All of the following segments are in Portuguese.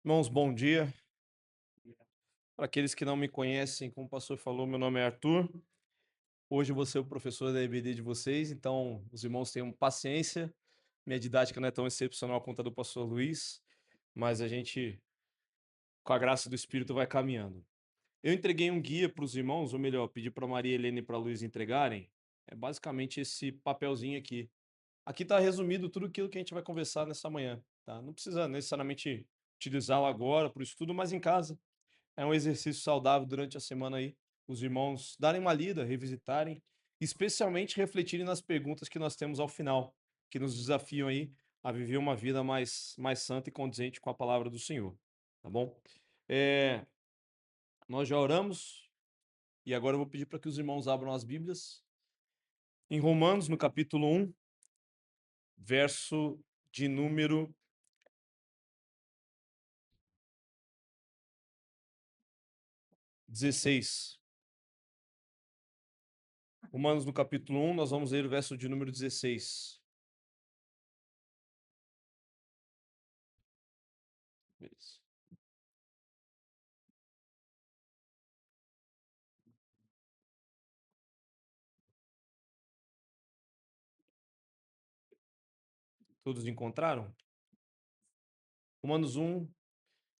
Irmãos, bom dia. Para aqueles que não me conhecem, como o pastor falou, meu nome é Arthur. Hoje eu vou ser o professor da EBD de vocês, então os irmãos tenham paciência. Minha didática não é tão excepcional quanto a do pastor Luiz, mas a gente, com a graça do Espírito, vai caminhando. Eu entreguei um guia para os irmãos, ou melhor, pedi para Maria Helena e para Luiz entregarem. É basicamente esse papelzinho aqui. Aqui está resumido tudo aquilo que a gente vai conversar nessa manhã, tá? Não precisa necessariamente utilizá-lo agora para o estudo, mas em casa. É um exercício saudável durante a semana aí, os irmãos darem uma lida, revisitarem, especialmente refletirem nas perguntas que nós temos ao final, que nos desafiam aí a viver uma vida mais santa e condizente com a palavra do Senhor, tá bom? É, nós já oramos e agora eu vou pedir para que os irmãos abram as Bíblias em Romanos, no capítulo 1, verso de número 16. Romanos, no capítulo 1, nós vamos ler o verso de número 16. Beleza. Todos encontraram? Romanos 1,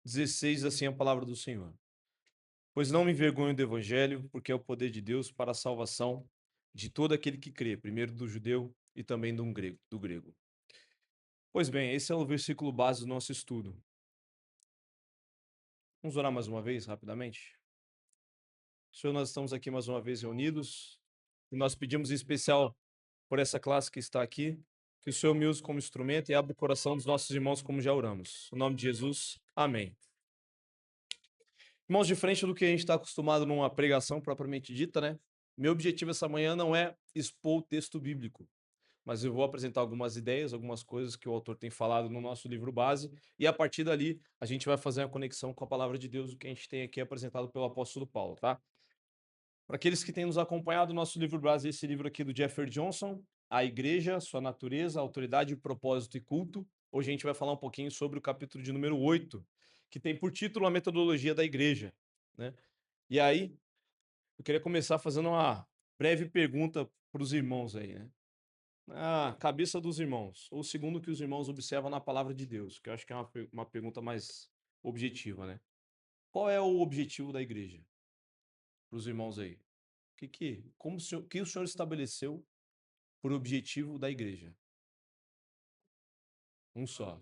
16, assim é a palavra do Senhor. Pois não me envergonho do evangelho, porque é o poder de Deus para a salvação de todo aquele que crê, primeiro do judeu e também do grego. Pois bem, esse é o versículo base do nosso estudo. Vamos orar mais uma vez, rapidamente? Senhor, nós estamos aqui mais uma vez reunidos e nós pedimos em especial por essa classe que está aqui, que o Senhor me use como instrumento e abra o coração dos nossos irmãos como já oramos. Em nome de Jesus, amém. Irmãos, diferente do que a gente está acostumado numa pregação propriamente dita, né? Meu objetivo essa manhã não é expor o texto bíblico, mas eu vou apresentar algumas ideias, algumas coisas que o autor tem falado no nosso livro base, e a partir dali a gente vai fazer a conexão com a palavra de Deus, o que a gente tem aqui apresentado pelo apóstolo Paulo, tá? Para aqueles que têm nos acompanhado, o nosso livro base é esse livro aqui do Jeffrey Johnson, A Igreja, Sua Natureza, Autoridade, Propósito e Culto. Hoje a gente vai falar um pouquinho sobre o capítulo de número 8, que tem por título A Metodologia da Igreja, né? E aí, eu queria começar fazendo uma breve pergunta para os irmãos aí, né? A cabeça dos irmãos, ou segundo o que os irmãos observam na palavra de Deus, que eu acho que é uma pergunta mais objetiva, né? Qual é o objetivo da igreja para os irmãos aí? Como que o senhor estabeleceu por objetivo da igreja? Um só.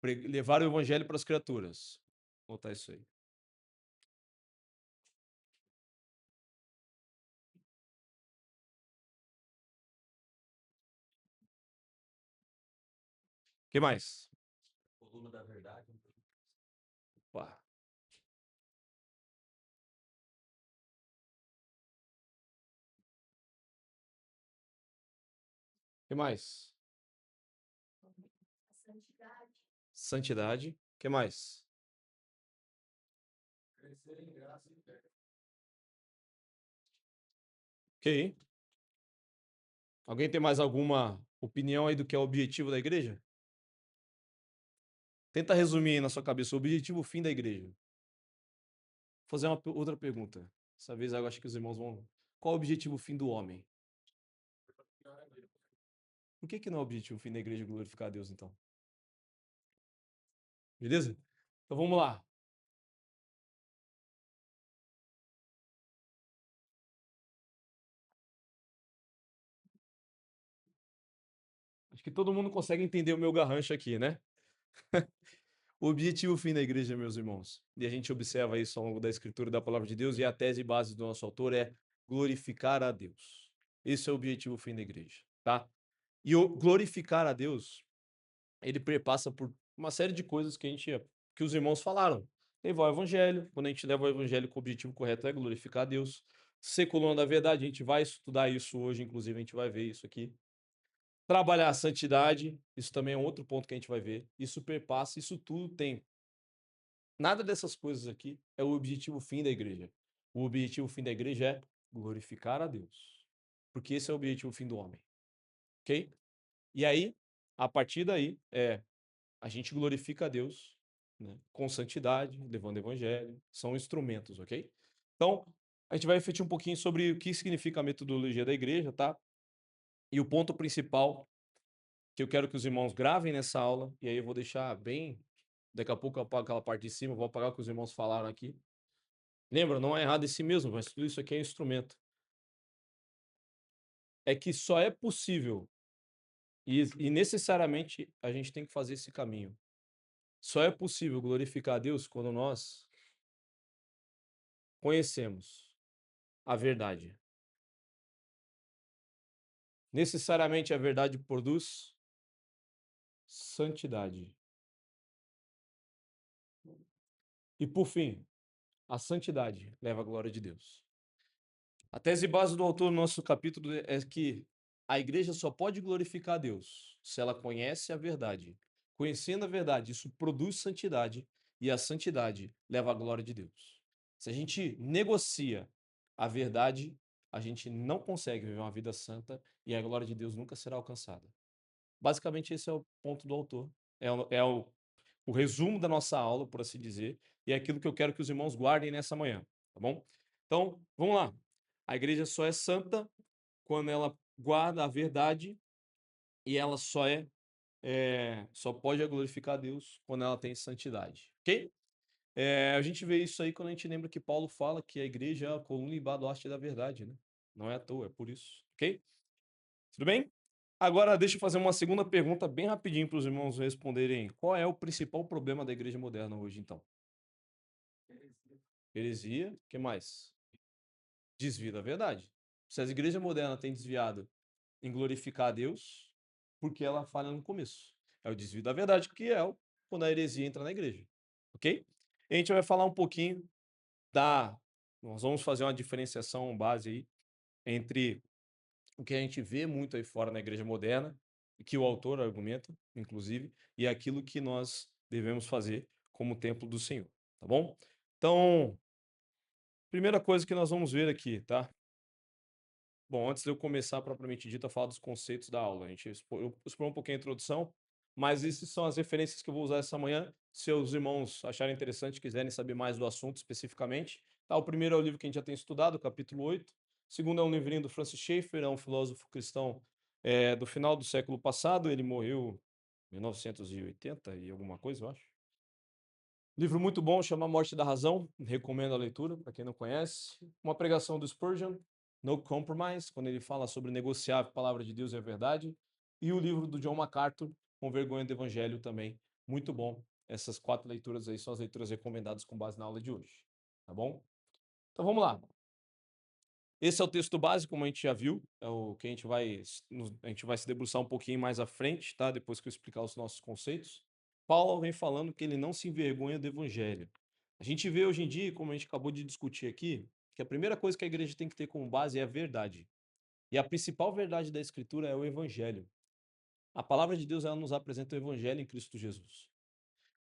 Levar o evangelho para as criaturas. Vou botar isso aí. Que mais? Coluna da verdade. Opa. Que mais? Santidade. Que mais? Crescer em graça e fé. Ok. Alguém tem mais alguma opinião aí do que é o objetivo da igreja? Tenta resumir aí na sua cabeça o objetivo, o fim da igreja. Vou fazer outra pergunta. Dessa vez eu acho que os irmãos vão. Qual é o objetivo, o fim do homem? Por que não é o objetivo, o fim da igreja glorificar a Deus, então? Beleza? Então vamos lá. Acho que todo mundo consegue entender o meu garrancho aqui, né? O objetivo, o fim da igreja, meus irmãos, e a gente observa isso ao longo da escritura da palavra de Deus, e a tese base do nosso autor é glorificar a Deus. Esse é o objetivo, o fim da igreja, tá? E o glorificar a Deus, ele perpassa por uma série de coisas que os irmãos falaram. Levar o evangelho, quando a gente leva o evangelho com o objetivo correto é glorificar a Deus. Ser coluna da verdade, a gente vai estudar isso hoje, inclusive a gente vai ver isso aqui. Trabalhar a santidade, isso também é um outro ponto que a gente vai ver. Isso perpassa, isso tudo tem. Nada dessas coisas aqui é o objetivo fim da igreja. O objetivo fim da igreja é glorificar a Deus. Porque esse é o objetivo fim do homem. Ok? E aí, a partir daí, a gente glorifica a Deus né, com santidade, levando o evangelho, são instrumentos, ok? Então, a gente vai refletir um pouquinho sobre o que significa a metodologia da igreja, tá? E o ponto principal que eu quero que os irmãos gravem nessa aula, e aí eu vou deixar bem. Daqui a pouco eu apago aquela parte de cima, vou apagar o que os irmãos falaram aqui. Lembra, não é errado em si mesmo, mas tudo isso aqui é instrumento. É que só é possível, e necessariamente a gente tem que fazer esse caminho. Só é possível glorificar a Deus quando nós conhecemos a verdade. Necessariamente a verdade produz santidade. E por fim, a santidade leva à glória de Deus. A tese base do autor no nosso capítulo é que a igreja só pode glorificar a Deus se ela conhece a verdade. Conhecendo a verdade, isso produz santidade e a santidade leva à glória de Deus. Se a gente negocia a verdade, a gente não consegue viver uma vida santa e a glória de Deus nunca será alcançada. Basicamente, esse é o ponto do autor. É o resumo da nossa aula, por assim dizer, e é aquilo que eu quero que os irmãos guardem nessa manhã, tá bom? Então, vamos lá. A igreja só é santa quando ela guarda a verdade e ela só pode glorificar a Deus quando ela tem santidade, ok? A gente vê isso aí quando a gente lembra que Paulo fala que a igreja é a coluna e baluarte da verdade, né? Não é à toa, é por isso, ok? Tudo bem? Agora, deixa eu fazer uma segunda pergunta bem rapidinho para os irmãos responderem. Qual é o principal problema da igreja moderna hoje, então? Heresia, o que mais? Desvio da verdade. Se as igrejas modernas têm desviado em glorificar a Deus, porque ela falha no começo. É o desvio da verdade, que é quando a heresia entra na igreja. Ok? E a gente vai falar um pouquinho da. Nós vamos fazer uma diferenciação base aí entre o que a gente vê muito aí fora na igreja moderna, e que o autor argumenta, inclusive, e aquilo que nós devemos fazer como templo do Senhor. Tá bom? Então, primeira coisa que nós vamos ver aqui, tá? Bom, antes de eu começar propriamente dito a falar dos conceitos da aula, eu expor um pouquinho a introdução, mas essas são as referências que eu vou usar essa manhã. Se os irmãos acharem interessante, quiserem saber mais do assunto especificamente, tá? O primeiro é o livro que a gente já tem estudado, capítulo 8. O segundo é um livrinho do Francis Schaeffer, é um filósofo cristão do final do século passado. Ele morreu em 1980 e alguma coisa, eu acho. Livro muito bom, chama A Morte da Razão, recomendo a leitura, para quem não conhece. Uma pregação do Spurgeon, No Compromise, quando ele fala sobre negociar a palavra de Deus e a verdade. E o livro do John MacArthur, Com Vergonha do Evangelho também, muito bom. Essas 4 leituras aí são as leituras recomendadas com base na aula de hoje, tá bom? Então vamos lá. Esse é o texto básico, como a gente já viu, é o que a gente vai se debruçar um pouquinho mais à frente, tá? Depois que eu explicar os nossos conceitos. Paulo vem falando que ele não se envergonha do evangelho. A gente vê hoje em dia, como a gente acabou de discutir aqui, que a primeira coisa que a igreja tem que ter como base é a verdade. E a principal verdade da escritura é o evangelho. A palavra de Deus, ela nos apresenta o evangelho em Cristo Jesus.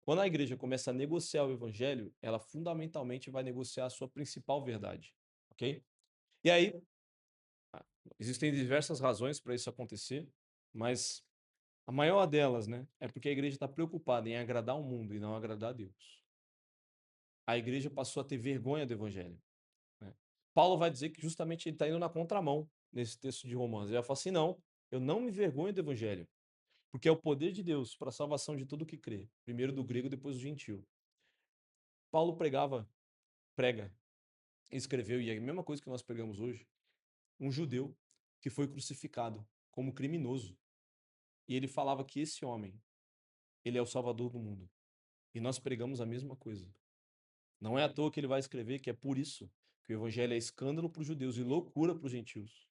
Quando a igreja começa a negociar o evangelho, ela fundamentalmente vai negociar a sua principal verdade, ok? E aí, existem diversas razões para isso acontecer, mas a maior delas, né, é porque a igreja está preocupada em agradar o mundo e não agradar a Deus. A igreja passou a ter vergonha do evangelho, né? Paulo vai dizer que justamente ele está indo na contramão nesse texto de Romanos. Ele vai falar assim: não, eu não me vergonho do evangelho, porque é o poder de Deus para a salvação de todo que crê, primeiro do grego, depois do gentio. Paulo prega, escreveu, e é a mesma coisa que nós pregamos hoje, um judeu que foi crucificado como criminoso. E ele falava que esse homem, ele é o salvador do mundo. E nós pregamos a mesma coisa. Não é à toa que ele vai escrever que é por isso que o evangelho é escândalo para os judeus e loucura para os gentios.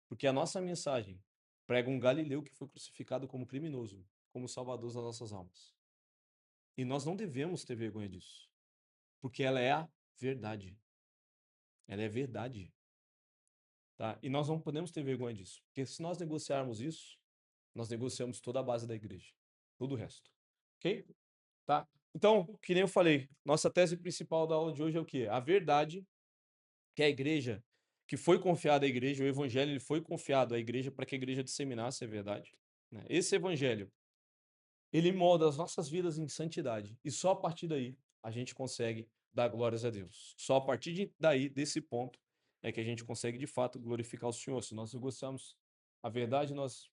Porque a nossa mensagem prega um galileu que foi crucificado como criminoso, como salvador das nossas almas. E nós não devemos ter vergonha disso, porque ela é a verdade. Ela é verdade, tá? E nós não podemos ter vergonha disso, porque se nós negociarmos isso, nós negociamos toda a base da igreja, todo o resto. OK? Tá? Então, que nem eu falei, nossa tese principal da aula de hoje é o quê? A verdade, que a igreja, que foi confiada à igreja, o evangelho ele foi confiado à igreja para que a igreja disseminasse a verdade, né? Esse evangelho, ele molda as nossas vidas em santidade. E só a partir daí a gente consegue dar glórias a Deus. Só a partir daí, desse ponto, é que a gente consegue de fato glorificar o Senhor. Se nós gostamos a verdade, nós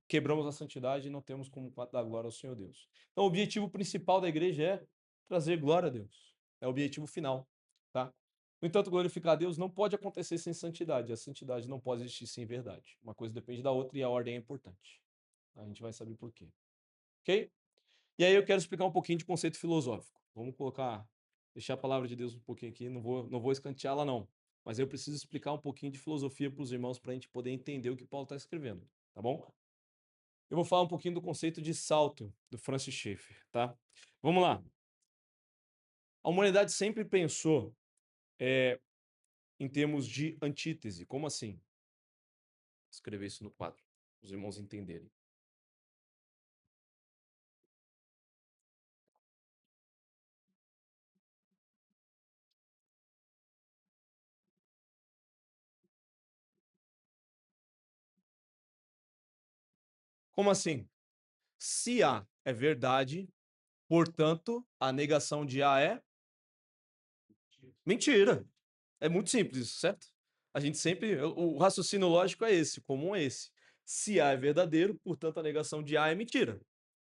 quebramos a santidade e não temos como dar glória ao Senhor Deus. Então, o objetivo principal da igreja é trazer glória a Deus. É o objetivo final, tá? No entanto, glorificar a Deus não pode acontecer sem santidade. A santidade não pode existir sem verdade. Uma coisa depende da outra e a ordem é importante. A gente vai saber por quê. Ok? E aí eu quero explicar um pouquinho de conceito filosófico. Vamos deixar a palavra de Deus um pouquinho aqui, não vou escanteá-la não. Mas eu preciso explicar um pouquinho de filosofia para os irmãos para a gente poder entender o que Paulo está escrevendo, tá bom? Eu vou falar um pouquinho do conceito de salto do Francis Schaeffer, tá? Vamos lá. A humanidade sempre pensou em termos de antítese. Como assim? Vou escrever isso no quadro, para os irmãos entenderem. Como assim? Se A é verdade, portanto, a negação de A é mentira. É muito simples isso, certo? A gente sempre. O raciocínio lógico é esse, o comum é esse. Se A é verdadeiro, portanto, a negação de A é mentira.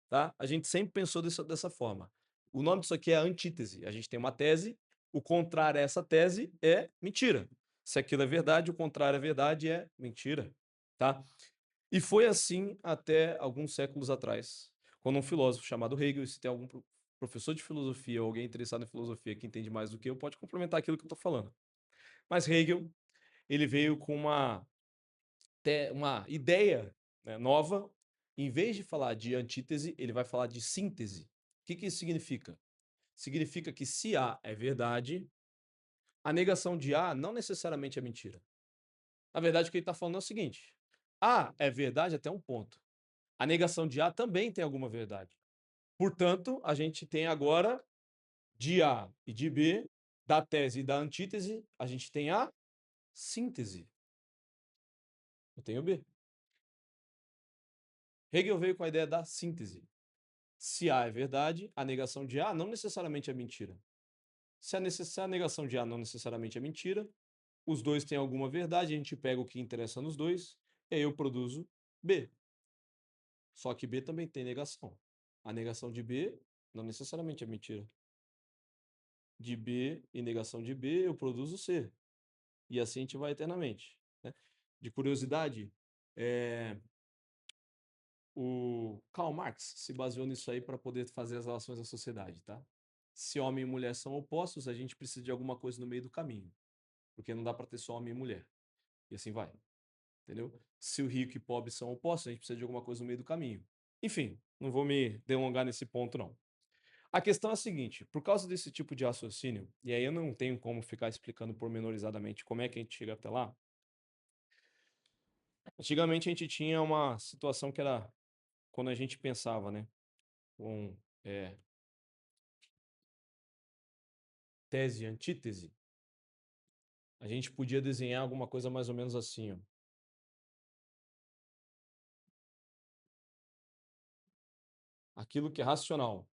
Tá? A gente sempre pensou dessa forma. O nome disso aqui é antítese. A gente tem uma tese, o contrário a essa tese é mentira. Se aquilo é verdade, o contrário é verdade é mentira. Tá? E foi assim até alguns séculos atrás, quando um filósofo chamado Hegel, se tem algum professor de filosofia ou alguém interessado em filosofia que entende mais do que eu, pode complementar aquilo que eu estou falando. Mas Hegel, ele veio com uma ideia, né, nova. Em vez de falar de antítese, ele vai falar de síntese. O que isso significa? Significa que se A é verdade, a negação de A não necessariamente é mentira. Na verdade, o que ele está falando é o seguinte: A é verdade até um ponto. A negação de A também tem alguma verdade. Portanto, a gente tem agora de A e de B, da tese e da antítese, a gente tem a síntese. Eu tenho B. Hegel veio com a ideia da síntese. Se A é verdade, a negação de A não necessariamente é mentira. Se a negação de A não necessariamente é mentira, os dois têm alguma verdade, a gente pega o que interessa nos dois, e aí eu produzo B. Só que B também tem negação. A negação de B não necessariamente é mentira. De B e negação de B, eu produzo C. E assim a gente vai eternamente. Né? De curiosidade, o Karl Marx se baseou nisso aí para poder fazer as relações da sociedade, tá? Se homem e mulher são opostos, a gente precisa de alguma coisa no meio do caminho, porque não dá para ter só homem e mulher. E assim vai, entendeu? Se o rico e pobre são opostos, a gente precisa de alguma coisa no meio do caminho. Enfim, não vou me delongar nesse ponto não. A questão é a seguinte, por causa desse tipo de raciocínio, e aí eu não tenho como ficar explicando pormenorizadamente como é que a gente chega até lá. Antigamente a gente tinha uma situação que era quando a gente pensava, né, com tese e antítese, a gente podia desenhar alguma coisa mais ou menos assim, ó. Aquilo que é racional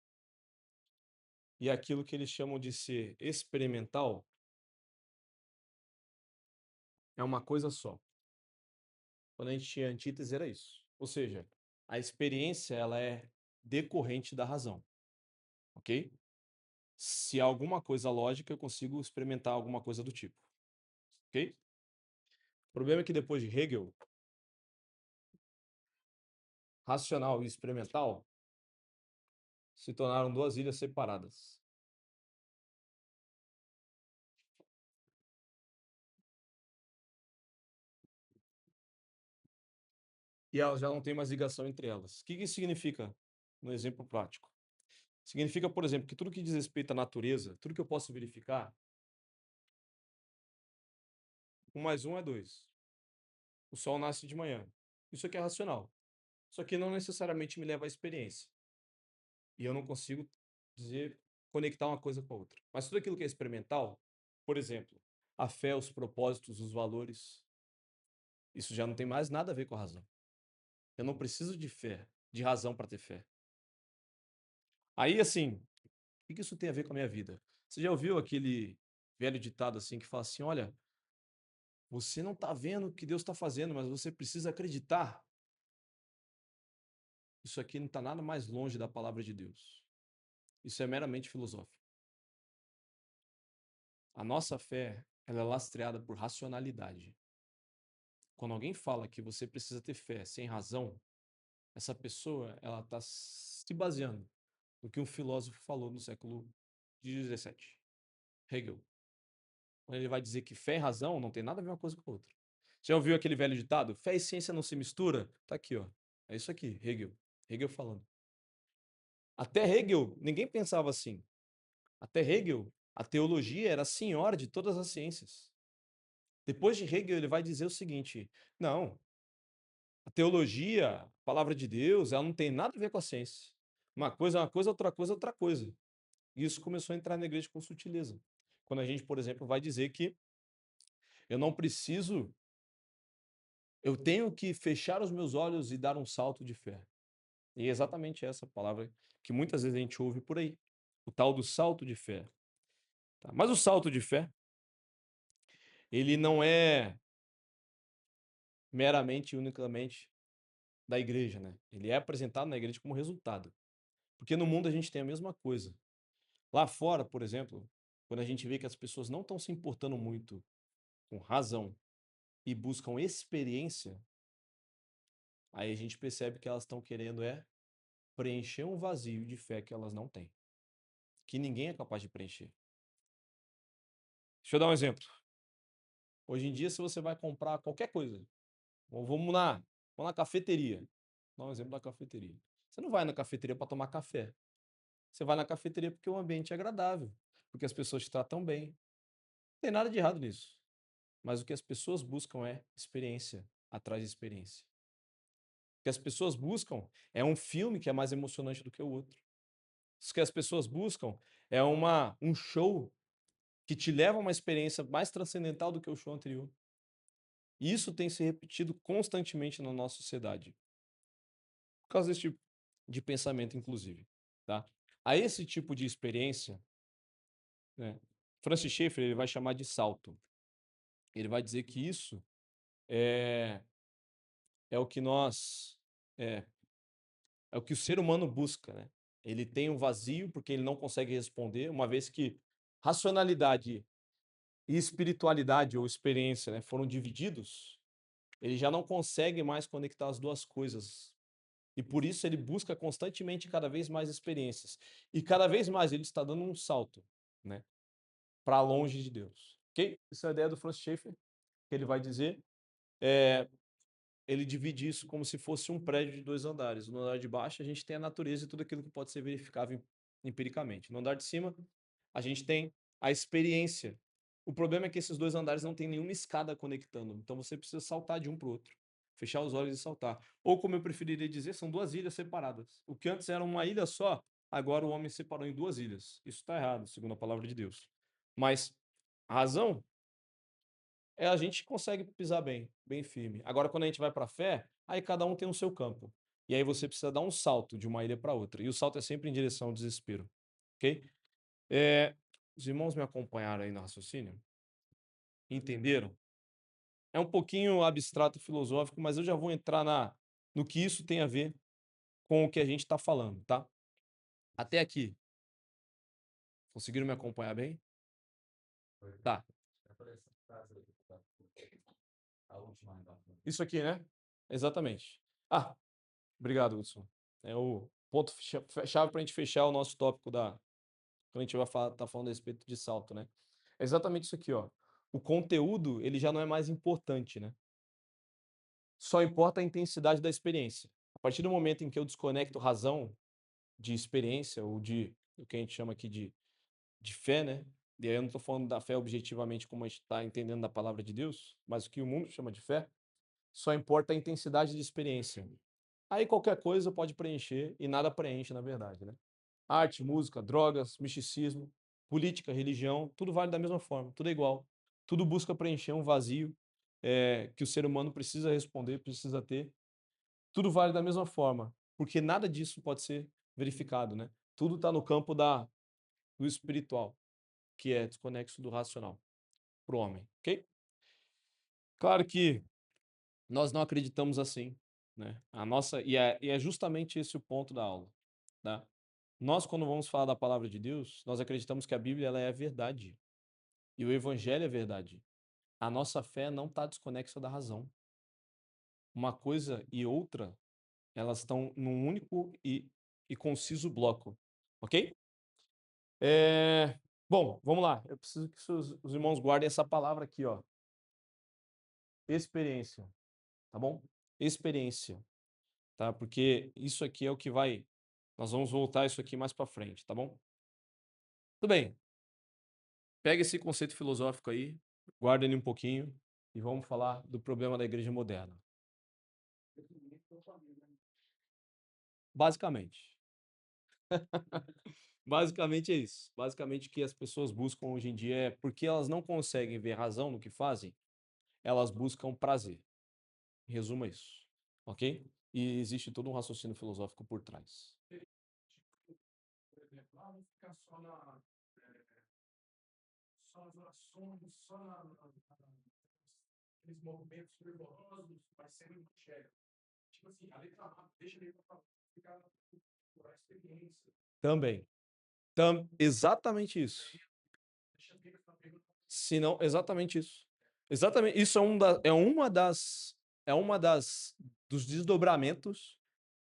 e aquilo que eles chamam de ser experimental é uma coisa só. Quando a gente tinha antítese era isso. Ou seja, a experiência ela é decorrente da razão, ok? Se há alguma coisa lógica, eu consigo experimentar alguma coisa do tipo, ok? O problema é que depois de Hegel, racional e experimental se tornaram duas ilhas separadas. E elas já não têm mais ligação entre elas. O que isso significa no exemplo prático? Significa, por exemplo, que tudo que diz respeito à natureza, tudo que eu posso verificar, 1 mais 1 é 2. O sol nasce de manhã. Isso aqui é racional. Isso aqui não necessariamente me leva à experiência. E eu não consigo conectar uma coisa com a outra. Mas tudo aquilo que é experimental, por exemplo, a fé, os propósitos, os valores, isso já não tem mais nada a ver com a razão. Eu não preciso de fé de razão para ter fé. Aí, assim, o que isso tem a ver com a minha vida? Você já ouviu aquele velho ditado assim que fala assim: olha, você não está vendo o que Deus está fazendo, mas você precisa acreditar. Isso aqui não está nada mais longe da palavra de Deus. Isso é meramente filosófico. A nossa fé, ela é lastreada por racionalidade. Quando alguém fala que você precisa ter fé sem razão, essa pessoa, ela está se baseando no que um filósofo falou no século XVII, Hegel. Quando ele vai dizer que fé e razão não tem nada a ver uma coisa com a outra. Já ouviu aquele velho ditado? Fé e ciência não se mistura? Tá aqui, ó. É isso aqui, Hegel. Hegel falando. Até Hegel, ninguém pensava assim. Até Hegel, a teologia era a senhora de todas as ciências. Depois de Hegel, ele vai dizer o seguinte: não, a teologia, a palavra de Deus, ela não tem nada a ver com a ciência. Uma coisa é uma coisa, outra coisa é outra coisa. E isso começou a entrar na igreja com sutileza. Quando a gente, por exemplo, vai dizer que eu não preciso, eu tenho que fechar os meus olhos e dar um salto de fé. E é exatamente essa palavra que muitas vezes a gente ouve por aí. O tal do salto de fé. Tá? Mas o salto de fé, ele não é meramente e unicamente da igreja, né? Ele é apresentado na igreja como resultado. Porque no mundo a gente tem a mesma coisa. Lá fora, por exemplo, quando a gente vê que as pessoas não estão se importando muito com razão e buscam experiência, aí a gente percebe que elas estão querendo preencher um vazio de fé que elas não têm, que ninguém é capaz de preencher. Deixa eu dar um exemplo. Hoje em dia, se você vai comprar qualquer coisa, vamos na cafeteria. Vou dar um exemplo da cafeteria. Você não vai na cafeteria para tomar café. Você vai na cafeteria porque o ambiente é agradável, porque as pessoas te tratam bem. Não tem nada de errado nisso. Mas o que as pessoas buscam é experiência atrás de experiência. O que as pessoas buscam é um filme que é mais emocionante do que o outro. O que as pessoas buscam é um show que te leva a uma experiência mais transcendental do que o show anterior. E isso tem se repetido constantemente na nossa sociedade, por causa desse tipo de pensamento, inclusive. Tá? A esse tipo de experiência, né, Francis Schaeffer ele vai chamar de salto. Ele vai dizer que isso é, é o que nós. É, é o que o ser humano busca. Né? Ele tem um vazio porque ele não consegue responder, uma vez que racionalidade e espiritualidade ou experiência, né, foram divididos, ele já não consegue mais conectar as duas coisas. E por isso ele busca constantemente cada vez mais experiências. E cada vez mais ele está dando um salto, né, para longe de Deus. Ok? Essa é a ideia do Francis Schaeffer, que ele vai dizer. É, ele divide isso como se fosse um prédio de 2 andares. No andar de baixo, a gente tem a natureza e tudo aquilo que pode ser verificável empiricamente. No andar de cima, a gente tem a experiência. O problema é que esses 2 andares não tem nenhuma escada conectando. Então você precisa saltar de um para o outro. Fechar os olhos e saltar. Ou, como eu preferiria dizer, são 2 ilhas separadas. O que antes era uma ilha só, agora o homem separou em 2 ilhas. Isso está errado, segundo a palavra de Deus. Mas a razão a gente consegue pisar bem, bem firme. Agora, quando a gente vai para a fé, aí cada um tem o seu campo. E aí você precisa dar um salto de uma ilha para outra. E o salto é sempre em direção ao desespero. Ok? Os irmãos me acompanharam aí no raciocínio? Entenderam? É um pouquinho abstrato filosófico, mas eu já vou entrar no que isso tem a ver com o que a gente está falando, tá? Até aqui. Conseguiram me acompanhar bem? Tá. Isso aqui, né? Exatamente. Ah, obrigado, Hudson. É o ponto chave para a gente fechar o nosso tópico quando a gente vai tá falando a respeito de salto, né? É exatamente isso aqui, ó. O conteúdo, ele já não é mais importante, né? Só importa a intensidade da experiência. A partir do momento em que eu desconecto razão de experiência, ou de o que a gente chama aqui de fé, né? E aí eu não estou falando da fé objetivamente como a gente está entendendo da palavra de Deus, mas o que o mundo chama de fé, só importa a intensidade de experiência. Aí qualquer coisa pode preencher e nada preenche, na verdade, né? Arte, música, drogas, misticismo, política, religião, tudo vale da mesma forma, tudo é igual. Tudo busca preencher um vazio que o ser humano precisa responder, precisa ter. Tudo vale da mesma forma. porque nada disso pode ser verificado, né? Tudo está no campo do espiritual, que é desconexo do racional para o homem, ok? Claro que nós não acreditamos assim, né? E é justamente esse o ponto da aula, tá? Nós, quando vamos falar da palavra de Deus, nós acreditamos que a Bíblia ela é a verdade e o Evangelho é verdade. A nossa fé não está desconexa da razão. Uma coisa e outra, elas estão num único e conciso bloco, ok? Bom, vamos lá. Eu preciso que os irmãos guardem essa palavra aqui, ó. Experiência, tá bom? Experiência, tá? Porque isso aqui é o que vai. Nós vamos voltar isso aqui mais para frente, tá bom? Tudo bem. Pega esse conceito filosófico aí, guarda ele um pouquinho e vamos falar do problema da igreja moderna. Basicamente. Basicamente é isso. Basicamente o que as pessoas buscam hoje em dia é porque elas não conseguem ver razão no que fazem, elas buscam prazer. Em resumo é isso, ok? E existe todo um raciocínio filosófico por trás. Por exemplo, não ficar só nas orações, aqueles movimentos fervorosos, mas sem o evangelho. Tipo assim, a letra A, deixa ele para ficar por a experiência. Também. Exatamente isso. Se não, exatamente isso. Exatamente, isso é uma das dos desdobramentos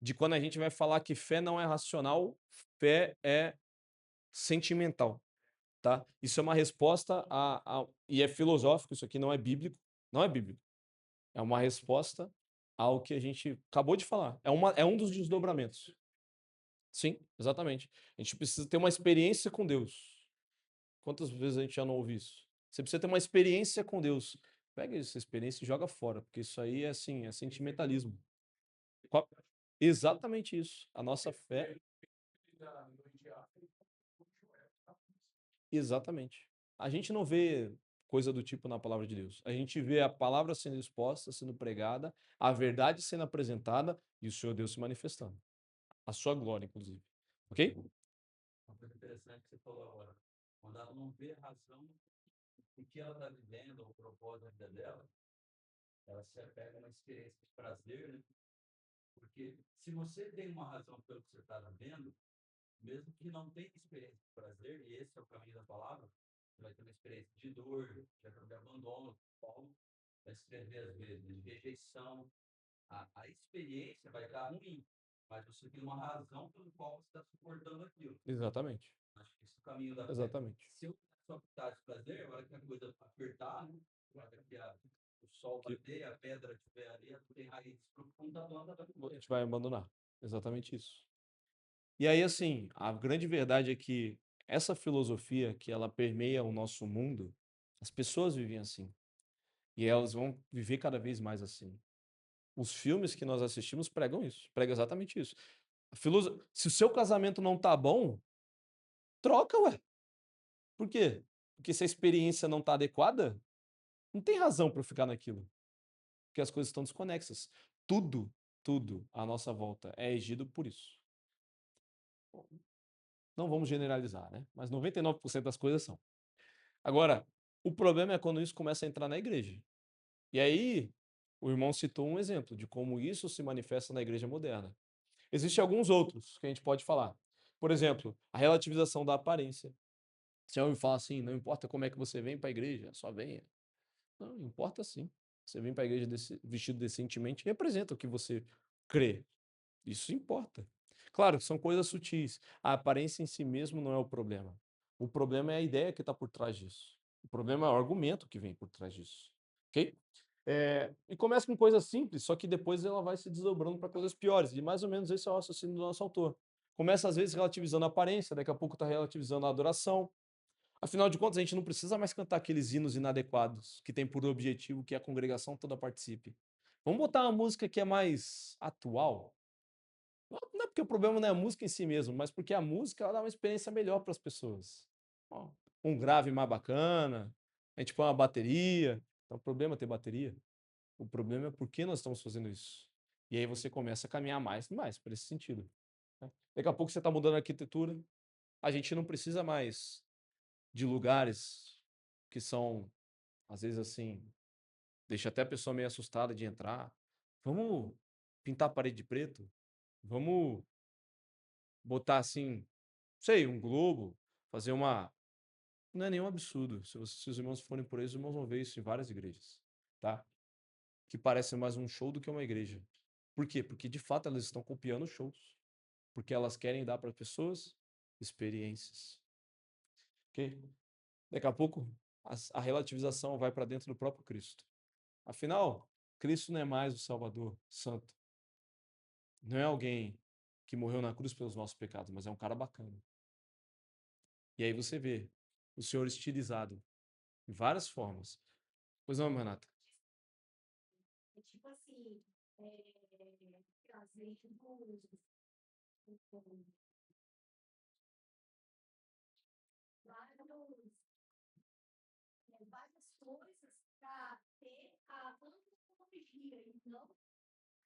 de quando a gente vai falar que fé não é racional, fé é sentimental, tá? Isso é uma resposta e é filosófico, isso aqui não é bíblico, não é bíblico. É uma resposta ao que a gente acabou de falar. É um dos desdobramentos. Sim, exatamente. A gente precisa ter uma experiência com Deus. Quantas vezes a gente já não ouve isso? Você precisa ter uma experiência com Deus. Pega essa experiência e joga fora, porque isso aí é assim, é sentimentalismo. Qual- Exatamente isso. A nossa fé. Exatamente. A gente não vê coisa do tipo na palavra de Deus. A gente vê a palavra sendo exposta, sendo pregada, a verdade sendo apresentada e o Senhor Deus se manifestando. A sua glória, inclusive. Ok? Uma coisa interessante que você falou agora. Quando ela não vê razão do que ela está vivendo, o propósito da vida dela, ela se apega a uma experiência de prazer, né? Porque se você tem uma razão pelo que você está vivendo, mesmo que não tenha experiência de prazer, e esse é o caminho da palavra, você vai ter uma experiência de dor, de abandono, Paulo vai escrever às vezes, de rejeição. A experiência vai estar ruim, mas você tem uma razão pelo qual você está suportando aquilo. Exatamente. Acho que esse é o caminho da fé. Exatamente. Se eu só optar de prazer, a hora que a coisa apertar, né? A hora que o sol bater, a pedra estiver ali, tu tem raízes profundas, a planta vai A morrer. gente vai abandonar. Exatamente isso. E aí, assim, a grande verdade é que essa filosofia que ela permeia o nosso mundo, as pessoas vivem assim. E elas vão viver cada vez mais assim. Os filmes que nós assistimos pregam isso, pregam exatamente isso. Se o seu casamento não tá bom, troca, ué. Por quê? Porque se a experiência não tá adequada, não tem razão para ficar naquilo. Porque as coisas estão desconexas. Tudo, tudo à nossa volta é regido por isso. Não vamos generalizar, né? Mas 99% das coisas são. Agora, o problema é quando isso começa a entrar na igreja. E aí, o irmão citou um exemplo de como isso se manifesta na igreja moderna. Existem alguns outros que a gente pode falar. Por exemplo, a relativização da aparência. Você ouve falar assim, não importa como é que você vem para a igreja, só venha. Não, importa sim. Você vem para a igreja vestido decentemente, representa o que você crê. Isso importa. Claro, são coisas sutis. A aparência em si mesmo não é o problema. O problema é a ideia que está por trás disso. O problema é o argumento que vem por trás disso. Ok? E começa com coisas simples, só que depois ela vai se desdobrando para coisas piores. E mais ou menos esse é o raciocínio do nosso autor. Começa às vezes relativizando a aparência, daqui a pouco está relativizando a adoração. Afinal de contas, a gente não precisa mais cantar aqueles hinos inadequados que tem por objetivo que a congregação toda participe. Vamos botar uma música que é mais atual, não é porque o problema não é a música em si mesmo, mas porque a música ela dá uma experiência melhor para as pessoas. Ó, um grave mais bacana, a gente põe uma bateria. Então, o problema é ter bateria. O problema é por que nós estamos fazendo isso. E aí você começa a caminhar mais e mais para esse sentido, né. Daqui a pouco você está mudando a arquitetura, a gente não precisa mais de lugares que são, às vezes, assim, deixa até a pessoa meio assustada de entrar. Vamos pintar a parede de preto? Vamos botar, assim, sei, um globo, fazer uma não é nenhum absurdo, se os irmãos forem por aí, os irmãos vão ver isso em várias igrejas, tá, que parece mais um show do que uma igreja. Por quê? Porque de fato elas estão copiando shows, porque elas querem dar para pessoas experiências, ok? Daqui a pouco a relativização vai para dentro do próprio Cristo. Afinal, Cristo não é mais o Salvador Santo, não é alguém que morreu na cruz pelos nossos pecados, mas é um cara bacana. E aí você vê o Senhor estilizado em várias formas. Pois não, Renata? É tipo assim, trazendo vários, várias coisas para ter a antropologia, e não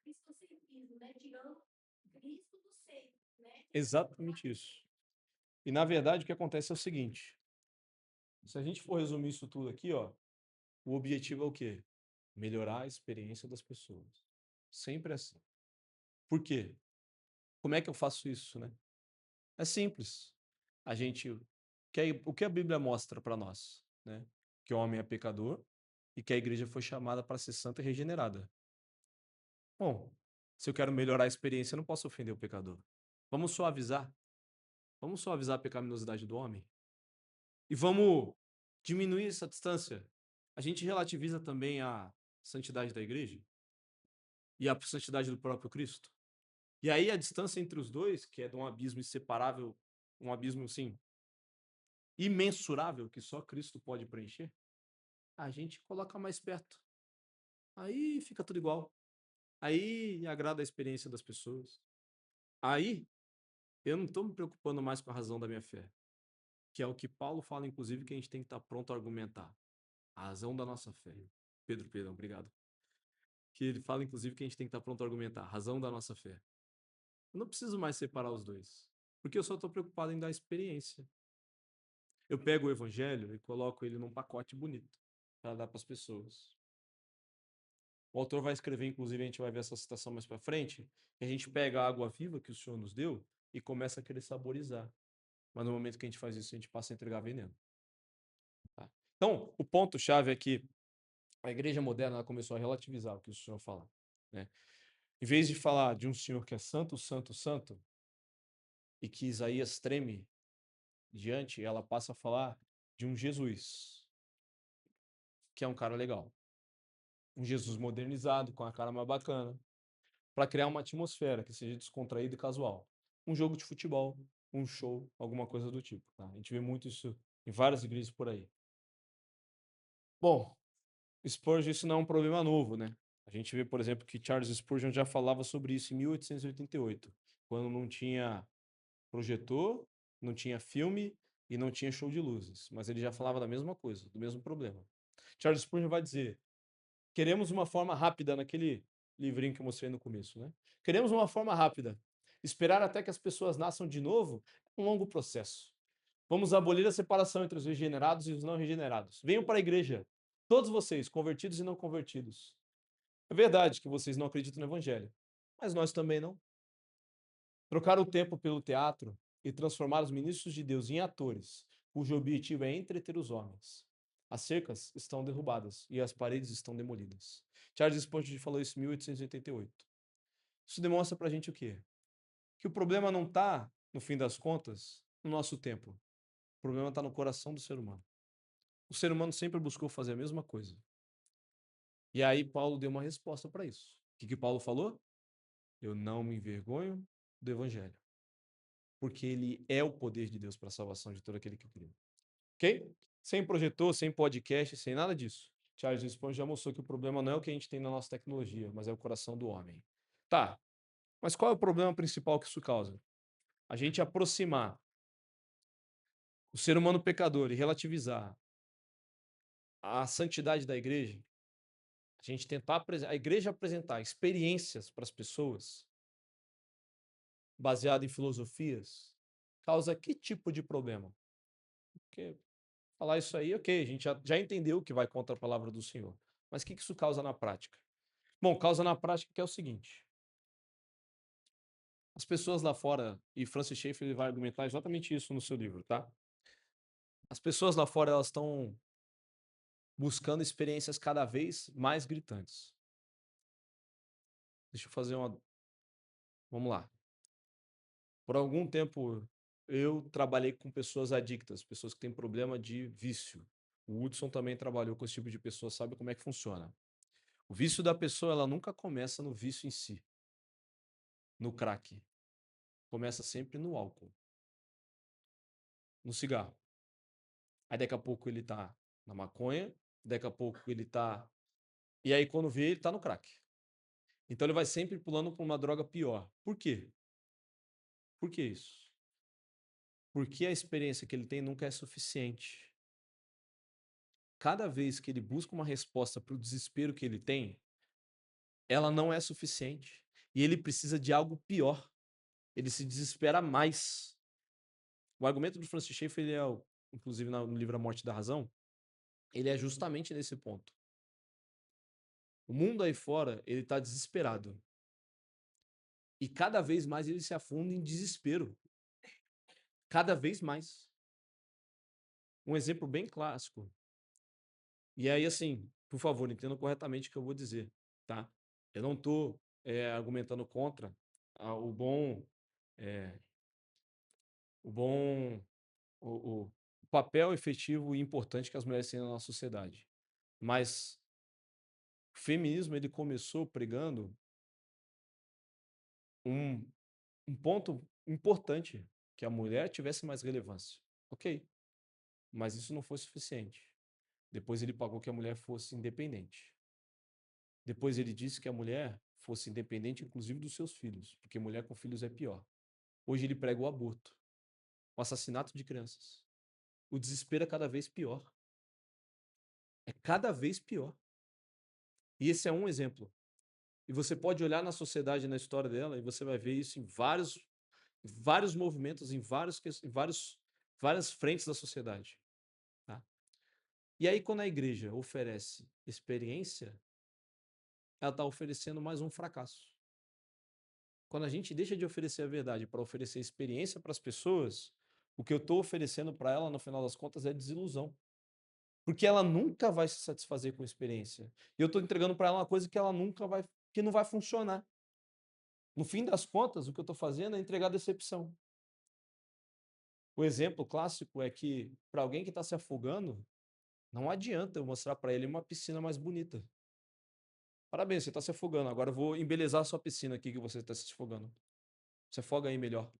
cristocentrismo, né? Tirando Cristo do centro, né? Exatamente isso. E na verdade o que acontece é o seguinte, se a gente for resumir isso tudo aqui, ó, o objetivo é o quê? Melhorar a experiência das pessoas. Sempre assim. Por quê? Como é que eu faço isso, né? É simples. A gente o que a Bíblia mostra para nós, né? Que o homem é pecador e que a igreja foi chamada para ser santa e regenerada. Bom, se eu quero melhorar a experiência, eu não posso ofender o pecador. Vamos suavizar. Vamos suavizar a pecaminosidade do homem e vamos diminuir essa distância. A gente relativiza também a santidade da igreja e a santidade do próprio Cristo. E aí a distância entre os dois, que é de um abismo inseparável, um abismo, assim, imensurável, que só Cristo pode preencher, a gente coloca mais perto. Aí fica tudo igual. Aí agrada a experiência das pessoas. Aí eu não estou me preocupando mais com a razão da minha fé, que é o que Paulo fala, inclusive, que a gente tem que estar pronto a argumentar. A razão da nossa fé. Pedro, perdão, obrigado. Que ele fala, inclusive, que a gente tem que estar pronto a argumentar. A razão da nossa fé. Eu não preciso mais separar os dois, porque eu só estou preocupado em dar experiência. Eu pego o evangelho e coloco ele num pacote bonito para dar para as pessoas. O autor vai escrever, inclusive, a gente vai ver essa citação mais para frente, que a gente pega a água viva que o Senhor nos deu e começa a querer saborizar. Mas no momento que a gente faz isso, a gente passa a entregar veneno. Tá? Então, o ponto-chave é que a igreja moderna ela começou a relativizar o que o Senhor fala. Né? Em vez de falar de um Senhor que é santo, santo, santo, e que Isaías treme diante, ela passa a falar de um Jesus, que é um cara legal. Um Jesus modernizado, com a cara mais bacana, para criar uma atmosfera que seja descontraída e casual. Um jogo de futebol, um show, alguma coisa do tipo. Tá? A gente vê muito isso em várias igrejas por aí. Bom, Spurgeon, isso não é um problema novo, né? A gente vê, por exemplo, que Charles Spurgeon já falava sobre isso em 1888, quando não tinha projetor, não tinha filme e não tinha show de luzes. Mas ele já falava da mesma coisa, do mesmo problema. Charles Spurgeon vai dizer: queremos uma forma rápida, naquele livrinho que eu mostrei no começo, né? Queremos uma forma rápida. Esperar até que as pessoas nasçam de novo é um longo processo. Vamos abolir a separação entre os regenerados e os não regenerados. Venham para a igreja, todos vocês, convertidos e não convertidos. É verdade que vocês não acreditam no evangelho, mas nós também não. Trocar o tempo pelo teatro e transformar os ministros de Deus em atores, cujo objetivo é entreter os homens. As cercas estão derrubadas e as paredes estão demolidas. Charles Spurgeon falou isso em 1888. Isso demonstra pra gente o quê? Que o problema não está, no fim das contas, no nosso tempo. O problema está no coração do ser humano. O ser humano sempre buscou fazer a mesma coisa. E aí Paulo deu uma resposta para isso. O que Paulo falou? Eu não me envergonho do evangelho, porque ele é o poder de Deus para a salvação de todo aquele que crê. Ok? Sem projetor, sem podcast, sem nada disso. Charles Spurgeon já mostrou que o problema não é o que a gente tem na nossa tecnologia, mas é o coração do homem. Tá, mas qual é o problema principal que isso causa? A gente aproximar o ser humano pecador e relativizar a santidade da igreja a gente tentar a igreja apresentar experiências para as pessoas, baseado em filosofias, causa que tipo de problema? Porque falar isso aí, ok, a gente já entendeu que vai contra a palavra do Senhor. Mas o que isso causa na prática? Bom, causa na prática que é o seguinte: as pessoas lá fora, e Francis Schaeffer ele vai argumentar exatamente isso no seu livro, tá? As pessoas lá fora elas estão buscando experiências cada vez mais gritantes. Deixa eu fazer uma. Vamos lá. Por algum tempo eu trabalhei com pessoas adictas, pessoas que têm problema de vício. O Hudson também trabalhou com esse tipo de pessoa, sabe como é que funciona. O vício da pessoa, ela nunca começa no vício em si, no crack. Começa sempre no álcool, no cigarro. Aí daqui a pouco ele tá na maconha, daqui a pouco ele tá. E aí quando vê, ele tá no crack. Então ele vai sempre pulando para uma droga pior. Por quê? Por que isso? Porque a experiência que ele tem nunca é suficiente. Cada vez que ele busca uma resposta para o desespero que ele tem, ela não é suficiente. E ele precisa de algo pior. Ele se desespera mais. O argumento do Francis Schaeffer, ele é, inclusive no livro A Morte da Razão, ele é justamente nesse ponto. O mundo aí fora, ele está desesperado. E cada vez mais ele se afunda em desespero. Cada vez mais. Um exemplo bem clássico. E aí, assim, por favor, entenda corretamente o que eu vou dizer, tá? Eu não estou argumentando contra o bom, eh, o bom, o papel efetivo e importante que as mulheres têm na nossa sociedade. Mas o feminismo ele começou pregando um, um ponto importante, que a mulher tivesse mais relevância. Ok, mas isso não foi suficiente. Depois ele pagou que a mulher fosse independente. Depois ele disse que a mulher fosse independente, inclusive dos seus filhos, porque mulher com filhos é pior. Hoje ele prega o aborto, o assassinato de crianças. O desespero é cada vez pior. É cada vez pior. E esse é um exemplo. E você pode olhar na sociedade, na história dela, e você vai ver isso em vários movimentos, várias frentes da sociedade. Tá? E aí, quando a igreja oferece experiência, ela está oferecendo mais um fracasso. Quando a gente deixa de oferecer a verdade para oferecer experiência para as pessoas, o que eu estou oferecendo para ela, no final das contas, é desilusão. Porque ela nunca vai se satisfazer com experiência. E eu estou entregando para ela uma coisa que ela nunca vai, que não vai funcionar. No fim das contas, o que eu estou fazendo é entregar decepção. O exemplo clássico é que, para alguém que está se afogando, não adianta eu mostrar para ele uma piscina mais bonita. Parabéns, você está se afogando. Agora eu vou embelezar a sua piscina aqui que você está se afogando. Você afoga aí melhor.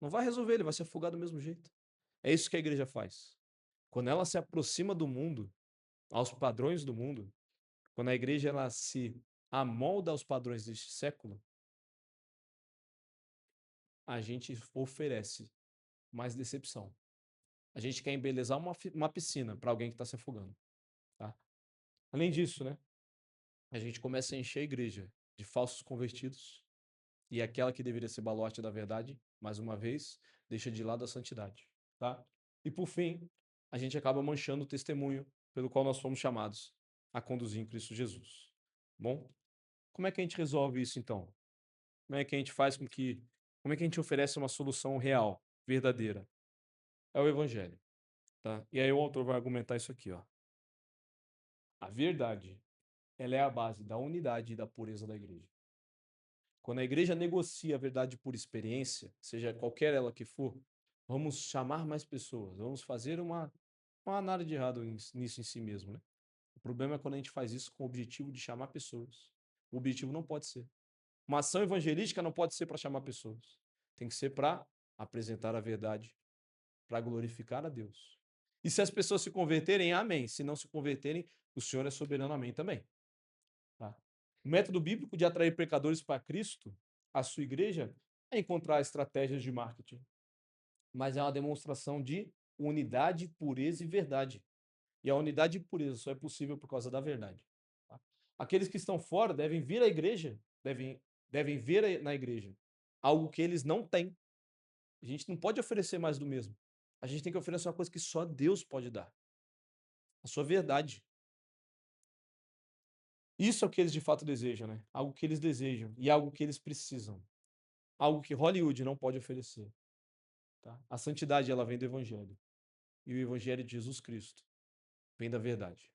Não vai resolver, ele vai se afogar do mesmo jeito. É isso que a igreja faz. Quando ela se aproxima do mundo, aos padrões do mundo, quando a igreja ela se amolda aos padrões deste século, a gente oferece mais decepção. A gente quer embelezar uma piscina para alguém que está se afogando. Tá? Além disso, né, a gente começa a encher a igreja de falsos convertidos e aquela que deveria ser baluarte da verdade, mais uma vez, deixa de lado a santidade. Tá? E por fim, a gente acaba manchando o testemunho pelo qual nós fomos chamados a conduzir em Cristo Jesus. Bom, como é que a gente resolve isso então? Como é que a gente faz com que. Como é que a gente oferece uma solução real, verdadeira? É o Evangelho. Tá? E aí o autor vai argumentar isso aqui, ó. A verdade, ela é a base da unidade e da pureza da igreja. Quando a igreja negocia a verdade por experiência, seja qualquer ela que for, vamos chamar mais pessoas, vamos fazer uma. Não há nada de errado nisso em si mesmo, né? O problema é quando a gente faz isso com o objetivo de chamar pessoas. O objetivo não pode ser. Uma ação evangelística não pode ser para chamar pessoas. Tem que ser para apresentar a verdade, para glorificar a Deus. E se as pessoas se converterem, amém. Se não se converterem, o Senhor é soberano, amém também. Tá? O método bíblico de atrair pecadores para Cristo, a sua igreja, é encontrar estratégias de marketing. Mas é uma demonstração de unidade, pureza e verdade. E a unidade e pureza só é possível por causa da verdade. Tá? Aqueles que estão fora devem vir à igreja, devem ver na igreja algo que eles não têm. A gente não pode oferecer mais do mesmo. A gente tem que oferecer uma coisa que só Deus pode dar, a sua verdade. Isso é o que eles de fato desejam, né? Algo que eles desejam e algo que eles precisam. Algo que Hollywood não pode oferecer, tá? A santidade, ela vem do evangelho. E o evangelho de Jesus Cristo vem da verdade.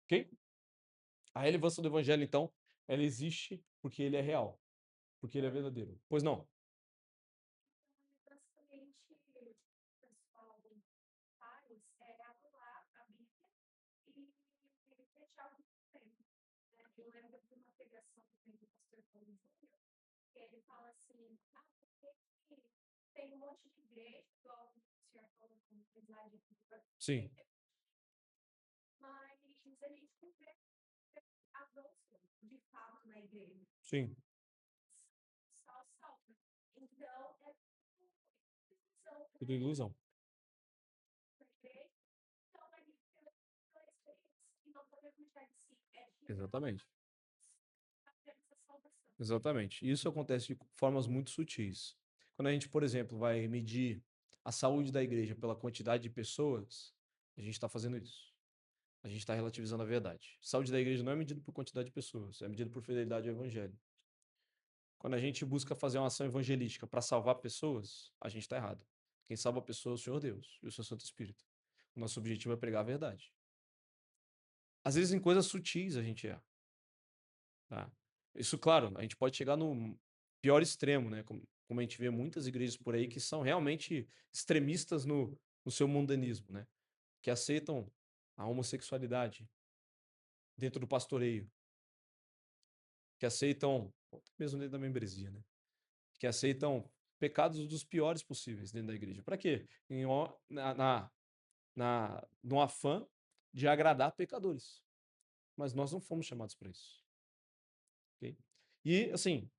OK? A relevância do evangelho, então, ela existe porque ele é real, porque ele é verdadeiro. Pois não? Então, basicamente, o pessoal faz é anular a Bíblia e fechar o tempo. Né? Eu lembro de uma pregação que tem do pastor Paulo Júnior, que ele fala assim, porque tem um monte de igreja, igual o senhor falou com o slide aqui, Sim, mas a gente não vê avanço de fato na igreja. sim, Só salta. Então, é ilusão tudo ilusão. da igreja. Então, a gente pela experiência e não poder cuidar de si. É Exatamente. apenas a salvação. Exatamente. Isso acontece de formas muito sutis. Quando a gente, por exemplo, vai medir a saúde da igreja pela quantidade de pessoas, a gente está fazendo isso. A gente está relativizando a verdade. Saúde da igreja não é medida por quantidade de pessoas, é medida por fidelidade ao evangelho. Quando a gente busca fazer uma ação evangelística para salvar pessoas, a gente está errado. Quem salva pessoas é o Senhor Deus e o seu Santo Espírito. O nosso objetivo é pregar a verdade. Às vezes, em coisas sutis, a gente erra. Tá? Isso, claro, a gente pode chegar no pior extremo, né? Como a gente vê muitas igrejas por aí que são realmente extremistas no seu mundanismo, né? Que aceitam a homossexualidade dentro do pastoreio, que aceitam, mesmo dentro da membresia, né? Que aceitam pecados dos piores possíveis dentro da igreja. Para quê? No afã de agradar pecadores. Mas nós não fomos chamados para isso. Ok? E, assim,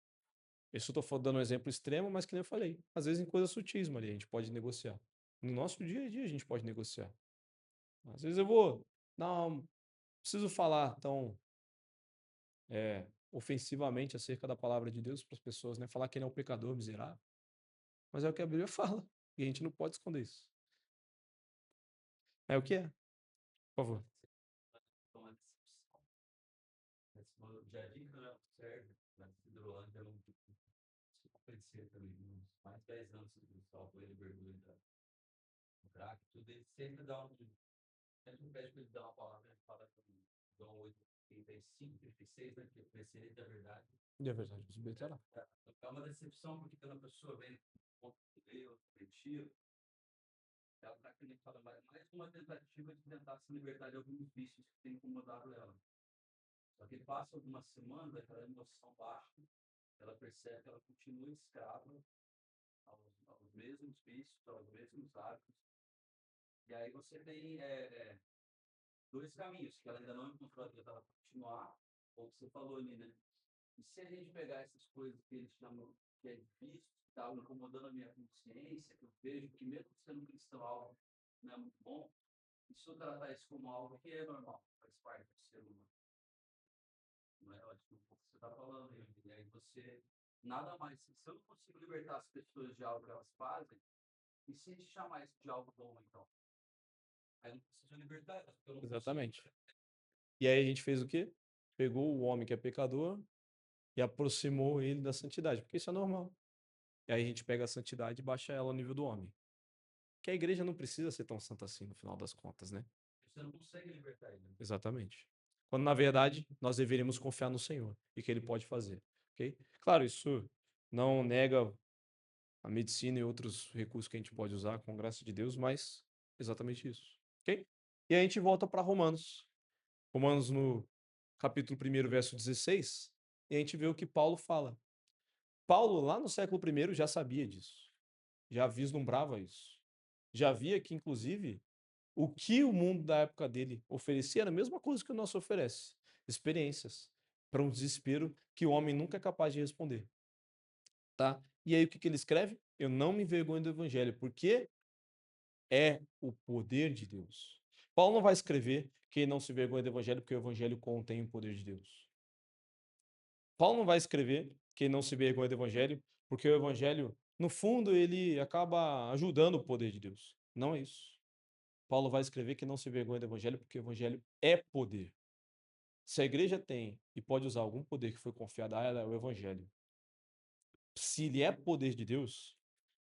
isso eu estou dando um exemplo extremo, mas que nem eu falei. Às vezes em coisas sutis, Maria, a gente pode negociar. No nosso dia a dia a gente pode negociar. Às vezes eu vou, não preciso falar tão ofensivamente acerca da palavra de Deus para as pessoas, né? Falar que ele é um pecador miserável. Mas é o que a Bíblia fala. E a gente não pode esconder isso. É o que é, por favor. Então, uma decepção. O jardim que não é certo, na Hidrolândia, não se conhecer também, uns mais 10 anos que o salvo ele verdura do crack, tudo, ele sempre dá um. Sempre pede para ele dar uma palavra, ele fala que João 8, 35, 36, né? Que conhecereis da verdade. E a verdade nos libertará. É uma decepção, porque quando a pessoa vem com ponto de Deus, retiro, ela está querendo falar mais uma tentativa de tentar se libertar de alguns vícios que tem incomodado ela. Só que passa algumas semanas, aquela emoção baixa, ela percebe que ela continua escrava aos mesmos vícios, aos mesmos hábitos. E aí você tem dois caminhos, que ela ainda não encontrou a vida para continuar, ou que você falou ali, né? E se a gente pegar essas coisas que eles chamam que é vício, que estavam incomodando a minha consciência, que eu vejo que mesmo sendo cristão algo não é muito bom, e se eu tratar isso como algo que é normal, faz parte do ser humano. Não é? Eu acho que um pouco que você está falando aí. E aí você, nada mais, se eu não consigo libertar as pessoas de algo que elas fazem, e se a gente chamar isso de algo bom, então? Aí eu não preciso libertar elas, porque eu não Exatamente. consigo. E aí a gente fez o quê? Pegou o homem que é pecador e aproximou ele da santidade, porque isso é normal. E aí a gente pega a santidade e baixa ela ao nível do homem. Que a igreja não precisa ser tão santa assim, no final das contas, né? Você não consegue libertar ele. Exatamente. Quando, na verdade, nós deveríamos confiar no Senhor e que Ele pode fazer, ok? Claro, isso não nega a medicina e outros recursos que a gente pode usar, com graça de Deus, mas exatamente isso, ok? E aí a gente volta para Romanos. Romanos no capítulo 1º, verso 16, e a gente vê o que Paulo fala. Paulo, lá no século I, já sabia disso, já vislumbrava isso. Já via que, inclusive, o que o mundo da época dele oferecia era a mesma coisa que o nosso oferece: experiências para um desespero que o homem nunca é capaz de responder. Tá? E aí o que, que ele escreve? Eu não me envergonho do evangelho, porque é o poder de Deus. Paulo não vai escrever que não se vergonha do evangelho porque o evangelho contém o poder de Deus. Paulo não vai escrever que não se vergonha do evangelho porque o evangelho, no fundo, ele acaba ajudando o poder de Deus. Não é isso. Paulo vai escrever que não se vergonha do evangelho porque o evangelho é poder. Se a igreja tem e pode usar algum poder que foi confiado a ela, é o evangelho. Se ele é poder de Deus,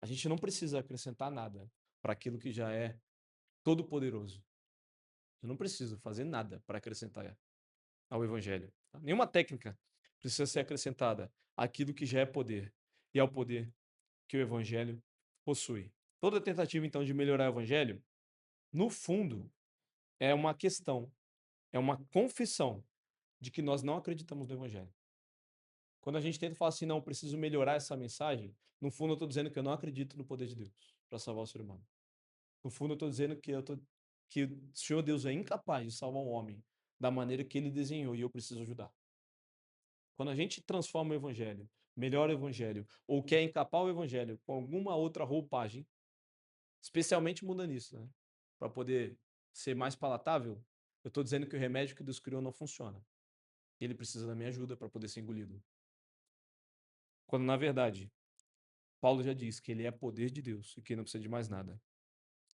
a gente não precisa acrescentar nada para aquilo que já é todo-poderoso. Eu não preciso fazer nada para acrescentar ao evangelho. Tá? Nenhuma técnica precisa ser acrescentada àquilo que já é poder e ao poder que o evangelho possui. Toda tentativa, então, de melhorar o evangelho, no fundo, é uma questão, é uma confissão de que nós não acreditamos no evangelho. Quando a gente tenta falar assim, não, preciso melhorar essa mensagem, no fundo eu estou dizendo que eu não acredito no poder de Deus para salvar o ser humano. No fundo eu estou dizendo que o Senhor Deus é incapaz de salvar um homem da maneira que ele desenhou e eu preciso ajudar. Quando a gente transforma o evangelho, melhora o evangelho, ou quer encapar o evangelho com alguma outra roupagem, especialmente mundanista, né? Para poder ser mais palatável, eu estou dizendo que o remédio que Deus criou não funciona. Ele precisa da minha ajuda para poder ser engolido. Quando, na verdade, Paulo já diz que ele é poder de Deus e que não precisa de mais nada.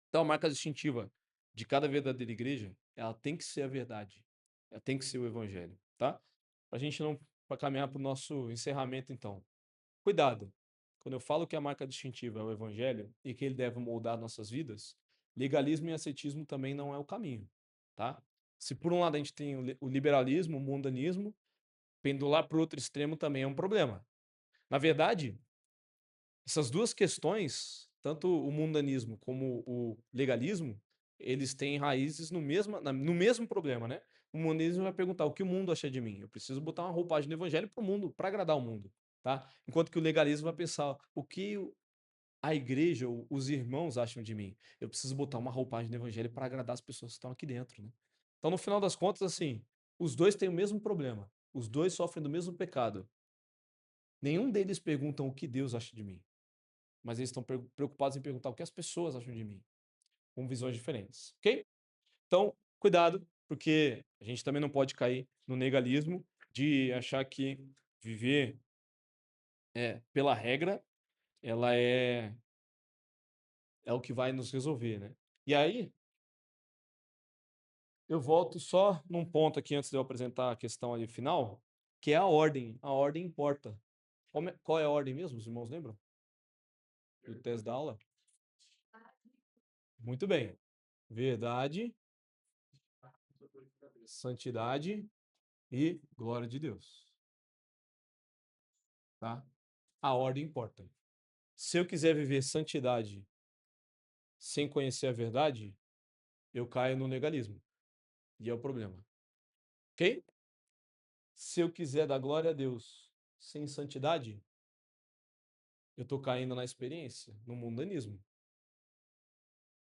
Então, a marca distintiva de cada verdadeira igreja, ela tem que ser a verdade. Ela tem que ser o evangelho, tá? Para a gente não para caminhar para o nosso encerramento, então. Cuidado. Quando eu falo que a marca distintiva é o evangelho e que ele deve moldar nossas vidas, legalismo e ascetismo também não é o caminho, tá? Se por um lado a gente tem o liberalismo, o mundanismo, pendular para o outro extremo também é um problema. Na verdade, essas duas questões, tanto o mundanismo como o legalismo, eles têm raízes no mesmo problema, né? O mundanismo vai perguntar o que o mundo acha de mim. Eu preciso botar uma roupagem do evangelho para o mundo, para agradar o mundo, tá? Enquanto que o legalismo vai pensar o que a igreja, os irmãos acham de mim. Eu preciso botar uma roupagem do evangelho para agradar as pessoas que estão aqui dentro, né? Então, no final das contas, assim, os dois têm o mesmo problema. Os dois sofrem do mesmo pecado. Nenhum deles perguntam o que Deus acha de mim, mas eles estão preocupados em perguntar o que as pessoas acham de mim, com visões diferentes, ok? Então, cuidado, porque a gente também não pode cair no negalismo de achar que viver pela regra, ela é o que vai nos resolver, né? E aí, eu volto só num ponto aqui antes de eu apresentar a questão ali final, que é a ordem. A ordem importa. Qual é a ordem mesmo? Os irmãos lembram? Do teste da aula? Muito bem. Verdade, santidade e glória de Deus. Tá? A ordem importa. Se eu quiser viver santidade sem conhecer a verdade, eu caio no legalismo. E é o problema. Ok? Se eu quiser dar glória a Deus sem santidade, eu estou caindo na experiência, no mundanismo.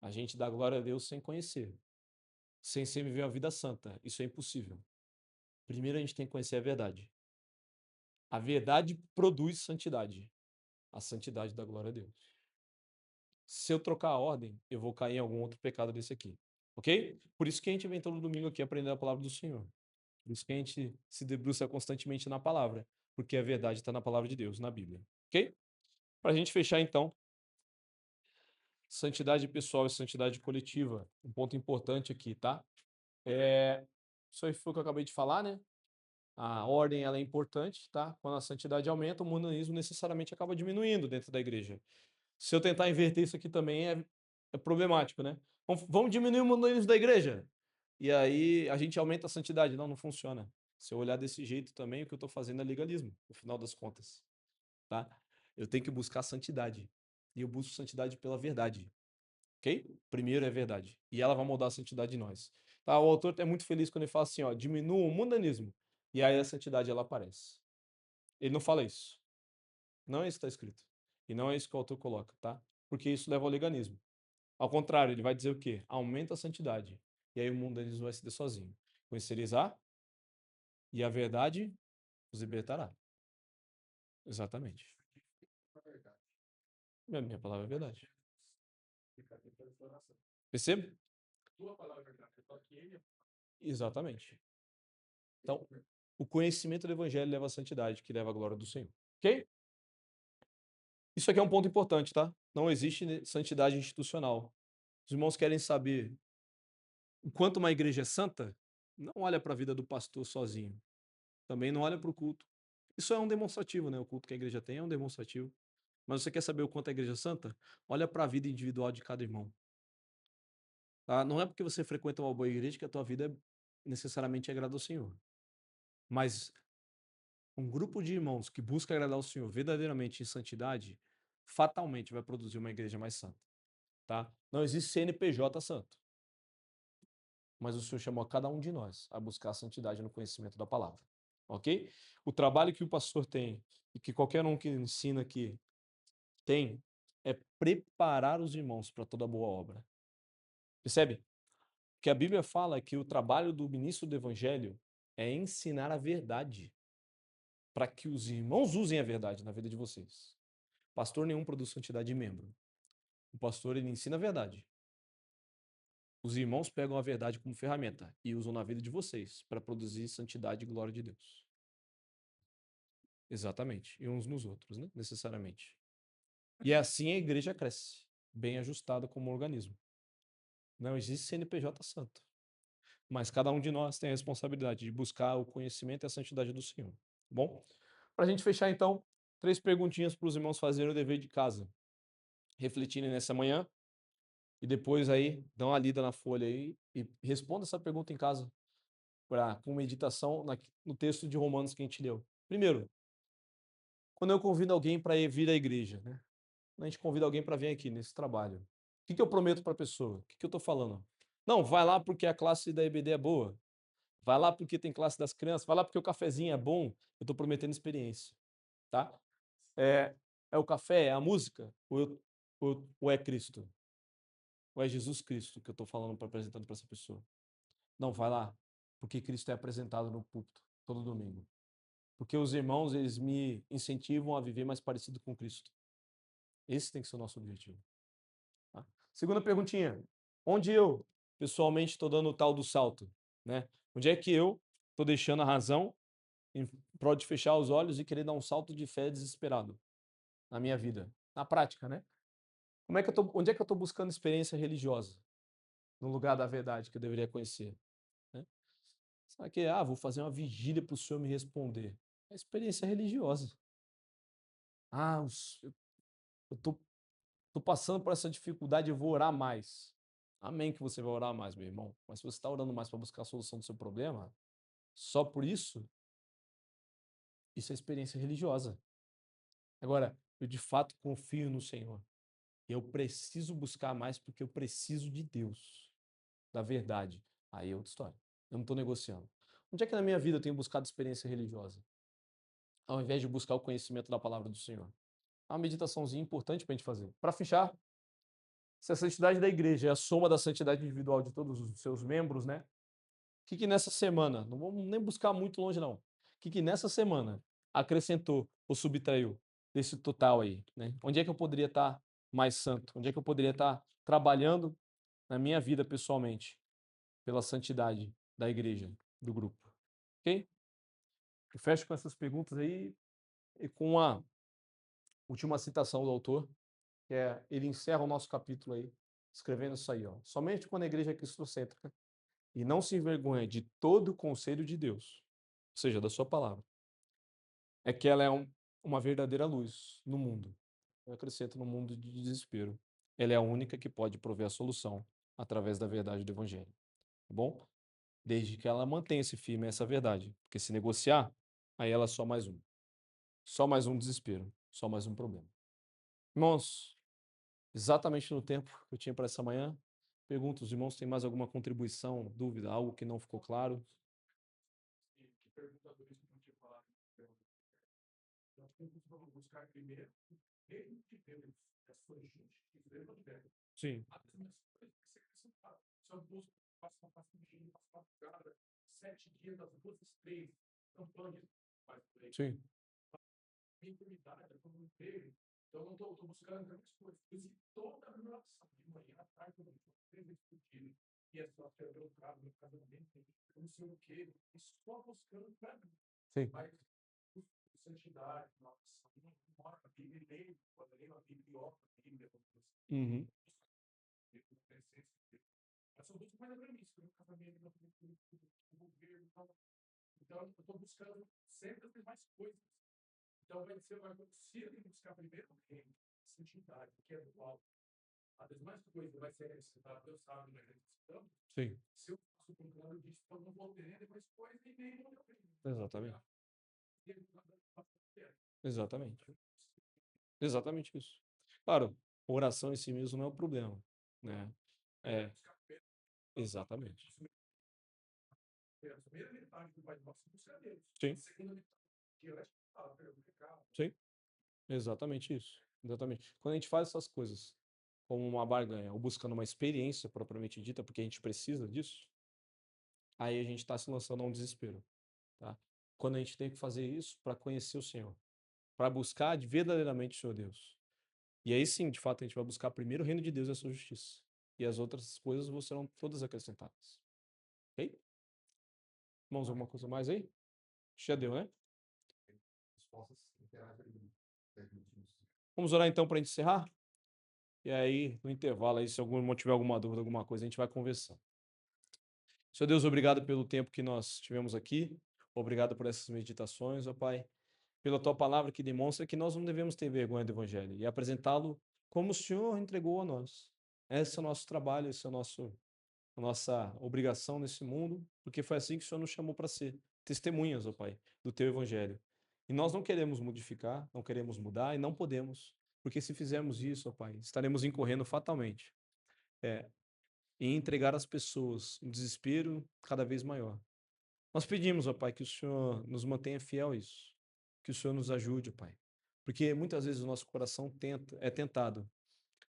A gente dá glória a Deus sem conhecer, sem viver uma vida santa. Isso é impossível. Primeiro a gente tem que conhecer a verdade. A verdade produz santidade. A santidade dá glória a Deus. Se eu trocar a ordem, eu vou cair em algum outro pecado desse aqui. Ok? Por isso que a gente vem todo domingo aqui aprender a palavra do Senhor. Por isso que a gente se debruça constantemente na palavra. Porque a verdade está na palavra de Deus, na Bíblia. Ok? Para a gente fechar, então, santidade pessoal e santidade coletiva. Um ponto importante aqui, tá? Isso aí foi o que eu acabei de falar, né? A ordem ela é importante, tá? Quando a santidade aumenta, o mundanismo necessariamente acaba diminuindo dentro da igreja. Se eu tentar inverter isso aqui também é problemático, né? Vamos diminuir o mundanismo da igreja. E aí a gente aumenta a santidade. Não, não funciona. Se eu olhar desse jeito também, o que eu estou fazendo é legalismo, no final das contas, tá? Eu tenho que buscar santidade. E eu busco santidade pela verdade, ok? Primeiro é a verdade. E ela vai mudar a santidade de nós. Tá? O autor é muito feliz quando ele fala assim, ó, diminua o mundanismo. E aí a santidade ela aparece. Ele não fala isso. Não é isso que está escrito. E não é isso que o autor coloca, tá? Porque isso leva ao legalismo. Ao contrário, ele vai dizer o quê? Aumenta a santidade. E aí o mundanismo vai se der sozinho. Conhecereis e a verdade os libertará. Exatamente. Minha palavra é verdade. Percebe? Exatamente. Então, o conhecimento do evangelho leva à santidade, que leva à glória do Senhor. Ok? Isso aqui é um ponto importante, tá? Não existe santidade institucional. Os irmãos querem saber o quanto uma igreja é santa? Não olha para a vida do pastor sozinho. Também não olha para o culto. Isso é um demonstrativo, né? O culto que a igreja tem é um demonstrativo. Mas você quer saber o quanto a igreja é santa? Olha para a vida individual de cada irmão. Tá? Não é porque você frequenta uma boa igreja que a tua vida necessariamente agrada ao Senhor. Mas um grupo de irmãos que busca agradar ao Senhor verdadeiramente em santidade, fatalmente vai produzir uma igreja mais santa. Tá? Não existe CNPJ santo. Mas o Senhor chamou a cada um de nós a buscar a santidade no conhecimento da palavra. Ok? O trabalho que o pastor tem e que qualquer um que ensina aqui tem é preparar os irmãos para toda boa obra. Percebe? O que a Bíblia fala é que o trabalho do ministro do evangelho é ensinar a verdade para que os irmãos usem a verdade na vida de vocês. Pastor nenhum produz santidade de membro. O pastor ele ensina a verdade. Os irmãos pegam a verdade como ferramenta e usam na vida de vocês para produzir santidade e glória de Deus. Exatamente. E uns nos outros, né? Necessariamente. E assim a igreja cresce, bem ajustada como um organismo. Não existe CNPJ santo. Mas cada um de nós tem a responsabilidade de buscar o conhecimento e a santidade do Senhor. Tá bom? Para a gente fechar, então, 3 perguntinhas para os irmãos fazerem o dever de casa. Refletirem nessa manhã e depois aí dão uma lida na folha aí e responda essa pergunta em casa com meditação no texto de Romanos que a gente leu. Primeiro, quando eu convido alguém para vir à igreja, né? Quando a gente convida alguém para vir aqui nesse trabalho, o que eu prometo para a pessoa? O que eu estou falando? Não, vai lá porque a classe da EBD é boa. Vai lá porque tem classe das crianças. Vai lá porque o cafezinho é bom. Eu estou prometendo experiência, tá? É o café, é a música? Ou é Cristo? Ou é Jesus Cristo que eu estou falando, apresentando para essa pessoa? Não, vai lá porque Cristo é apresentado no púlpito todo domingo. Porque os irmãos, eles me incentivam a viver mais parecido com Cristo. Esse tem que ser o nosso objetivo. Tá? Segunda perguntinha. Onde eu, pessoalmente, estou dando o tal do salto? Né? Onde é que eu estou deixando a razão em prol de fechar os olhos e querer dar um salto de fé desesperado na minha vida? Na prática, né? Onde é que eu estou buscando experiência religiosa? No lugar da verdade que eu deveria conhecer? Né? Sabe que, vou fazer uma vigília para o Senhor me responder. É experiência religiosa. Eu estou passando por essa dificuldade, eu vou orar mais. Amém que você vai orar mais, meu irmão. Mas se você está orando mais para buscar a solução do seu problema, só por isso, isso é experiência religiosa. Agora, eu de fato confio no Senhor. Eu preciso buscar mais porque eu preciso de Deus, da verdade. Aí é outra história. Eu não estou negociando. Onde é que na minha vida eu tenho buscado experiência religiosa? Ao invés de buscar o conhecimento da palavra do Senhor. É uma meditaçãozinha importante para a gente fazer. Para fechar, se a santidade da igreja é a soma da santidade individual de todos os seus membros, né? O que nessa semana, não vamos nem buscar muito longe não, o que nessa semana acrescentou ou subtraiu desse total aí, né? Onde é que eu poderia estar mais santo? Onde é que eu poderia estar trabalhando na minha vida pessoalmente pela santidade da igreja, do grupo? Ok? Eu fecho com essas perguntas aí e com a última citação do autor, que ele encerra o nosso capítulo aí, escrevendo isso aí, ó. Somente quando a igreja é cristocêntrica e não se envergonha de todo o conselho de Deus, ou seja, da sua palavra, é que ela é uma verdadeira luz no mundo. Eu acrescento no mundo de desespero. Ela é a única que pode prover a solução através da verdade do evangelho. Tá bom? Desde que ela mantenha-se firme a essa verdade. Porque se negociar, aí ela é só mais um. Só mais um desespero. Só mais um problema. Irmãos, exatamente no tempo que eu tinha para essa manhã, pergunto, os irmãos têm mais alguma contribuição, dúvida, algo que não ficou claro? Sim. Sim. e a sua filha pelo carro, no casamento, não sei o quê, e só buscando para mim. Sim. Mas santidade, nossa, não mora a Bíblia, leio, quando eu leio a Bíblia, oro a Bíblia, Uhum. mas são duas coisas para mim, isso, no casamento, no governo, então eu estou buscando sempre ter mais coisas. Então vai ser uma coisa, se eu tenho que buscar primeiro o reino, santidade, que é do alto. Às vezes mais coisa vai ser necessária, Deus sabe, mas necessitamos. Sim. Se eu faço por claro disso, então não vou ter depois coisa e nem vou ter. Exatamente. Exatamente. Exatamente isso. Claro, oração em si mesmo não é o problema, né? É, exatamente. A primeira metade do Pai Nosso busca Deus. Sim. A segunda metade, que eu acho que fala, perdão, pecado. Sim. Exatamente isso. Exatamente. Quando a gente faz essas coisas como uma barganha ou buscando uma experiência propriamente dita, porque a gente precisa disso, aí a gente está se lançando a um desespero, tá? Quando a gente tem que fazer isso para conhecer o Senhor, para buscar verdadeiramente o Senhor Deus. E aí sim, de fato, a gente vai buscar primeiro o reino de Deus e a sua justiça. E as outras coisas serão todas acrescentadas. Ok? Irmãos, alguma coisa mais aí? Já deu, né? Vamos orar então para encerrar? E aí, no intervalo, aí, se algum irmão tiver alguma dúvida, alguma coisa, a gente vai conversando. Senhor Deus, obrigado pelo tempo que nós tivemos aqui. Obrigado por essas meditações, ó Pai. Pela tua palavra que demonstra que nós não devemos ter vergonha do Evangelho e apresentá-lo como o Senhor entregou a nós. Esse é o nosso trabalho, esse é a nossa obrigação nesse mundo, porque foi assim que o Senhor nos chamou para ser testemunhas, ó Pai, do teu Evangelho. E nós não queremos modificar, não queremos mudar e não podemos, porque se fizermos isso, ó Pai, estaremos incorrendo fatalmente em entregar às pessoas um desespero cada vez maior. Nós pedimos, ó Pai, que o Senhor nos mantenha fiel a isso, que o Senhor nos ajude, ó Pai, porque muitas vezes o nosso coração é tentado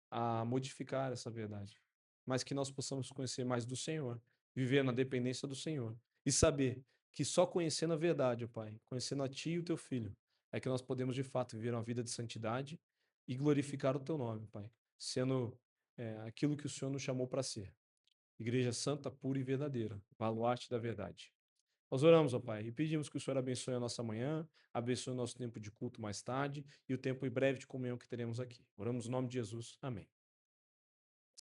a modificar essa verdade, mas que nós possamos conhecer mais do Senhor, viver na dependência do Senhor e saber que só conhecendo a verdade, ó Pai, conhecendo a Ti e o Teu Filho, é que nós podemos de fato viver uma vida de santidade e glorificar o Teu nome, Pai, sendo aquilo que o Senhor nos chamou para ser. Igreja santa, pura e verdadeira, baluarte da verdade. Nós oramos, ó Pai, e pedimos que o Senhor abençoe a nossa manhã, abençoe o nosso tempo de culto mais tarde e o tempo em breve de comunhão que teremos aqui. Oramos no nome de Jesus. Amém.